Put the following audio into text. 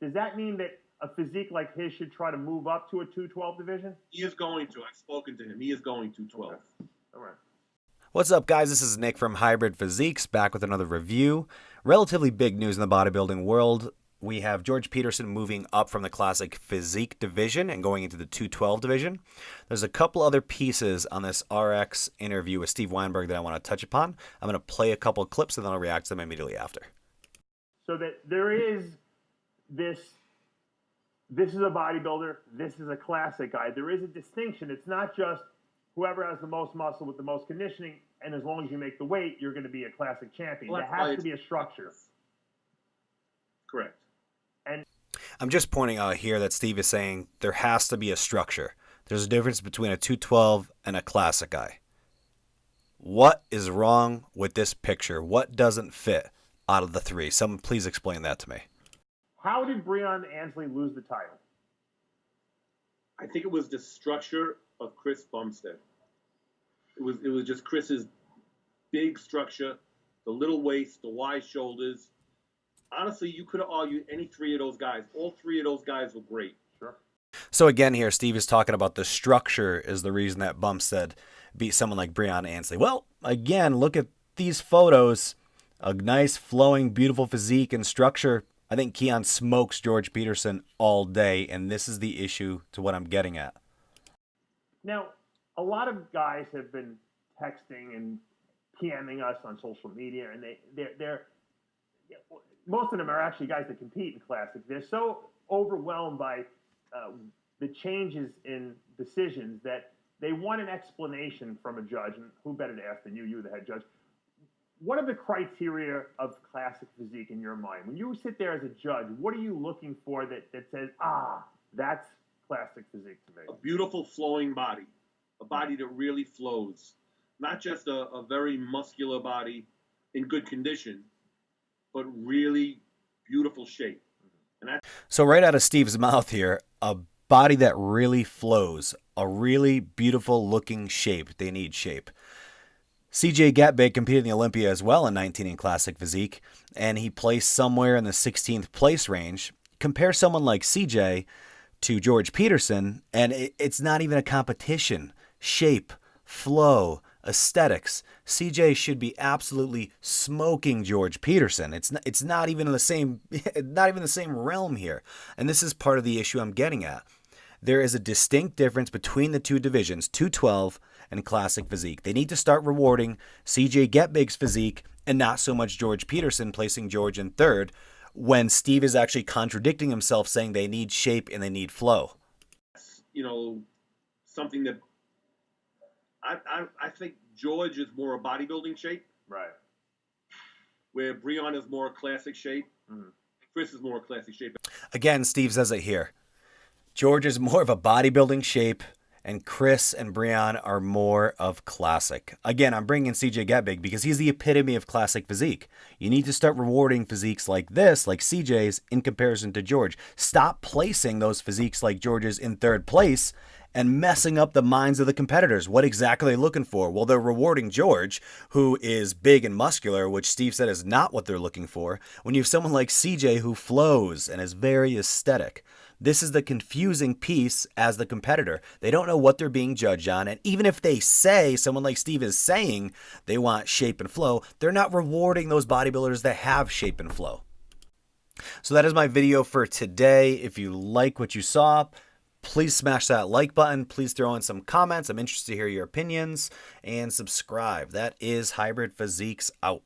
Does that mean that a physique like his should try to move up to a 212 division? He is going to. I've spoken to him. He is going to 12. Okay. All right. What's up, guys? This is Nick from Hybrid Physiques, back with another review. Relatively big news in the bodybuilding world. We have George Peterson moving up from the classic physique division and going into the 212 division. There's a couple other pieces on this RX interview with Steve Weinberg that I want to touch upon. I'm going to play a couple of clips and then I'll react to them immediately after. So that there is this is a bodybuilder, this is a classic guy. There is a distinction. It's not just whoever has the most muscle with the most conditioning, and as long as you make the weight, you're going to be a classic champion. Well, there has to be a structure. Correct. And I'm just pointing out here that Steve is saying there has to be a structure. There's a difference between a 212 and a classic guy. What is wrong with this picture? What doesn't fit out of the three? Someone please explain that to me. how did Briana Ansley lose the title? I think it was the structure of Chris Bumstead. It was just Chris's big structure, the little waist, the wide shoulders. Honestly, you could have argued any three of those guys. All three of those guys were great. Sure. So again here, Steve is talking about the structure is the reason that Bumstead beat someone like Briana Ansley. Well, again, look at these photos. A nice, flowing, beautiful physique and structure. I think Keon smokes George Peterson all day, and this is the issue to what I'm getting at. Now, a lot of guys have been texting and PMing us on social media, and they're most of them are actually guys that compete in classic. They're so overwhelmed by the changes in decisions that they want an explanation from a judge. And who better to ask than you? You're the head judge. What are the criteria of classic physique in your mind? When you sit there as a judge, what are you looking for that says, that's classic physique to me? A beautiful flowing body, a body that really flows. Not just a very muscular body in good condition, but really beautiful shape. And that's So right out of Steve's mouth here, a body that really flows, a really beautiful looking shape. They need shape. CJ Gatbig competed in the Olympia as well in 19 in classic physique, and he placed somewhere in the 16th place range. Compare someone like CJ to George Peterson, and it's not even a competition. Shape, flow, aesthetics. CJ should be absolutely smoking George Peterson. It's not even in the same realm here. And this is part of the issue I'm getting at. There is a distinct difference between the two divisions, 212 and classic physique. They need to start rewarding CJ Gatbig's physique and not so much George Peterson, placing George in third, when Steve is actually contradicting himself, saying they need shape and they need flow. Something that I think George is more a bodybuilding shape. Right. Where Briana is more a classic shape. Mm-hmm. Chris is more a classic shape. Again, Steve says it here. George is more of a bodybuilding shape, and Chris and Briana are more of classic. Again, I'm bringing in CJ Gatbig because he's the epitome of classic physique. You need to start rewarding physiques like this, like CJ's, in comparison to George. Stop placing those physiques like George's in third place and messing up the minds of the competitors. What exactly are they looking for? Well, they're rewarding George, who is big and muscular, which Steve said is not what they're looking for, when you have someone like CJ who flows and is very aesthetic. This is the confusing piece as the competitor. They don't know what they're being judged on, and even if they say, someone like Steve is saying, they want shape and flow, they're not rewarding those bodybuilders that have shape and flow. So that is my video for today. If you like what you saw, please smash that like button. Please throw in some comments. I'm interested to hear your opinions. And subscribe. That is Hybrid Physiques out.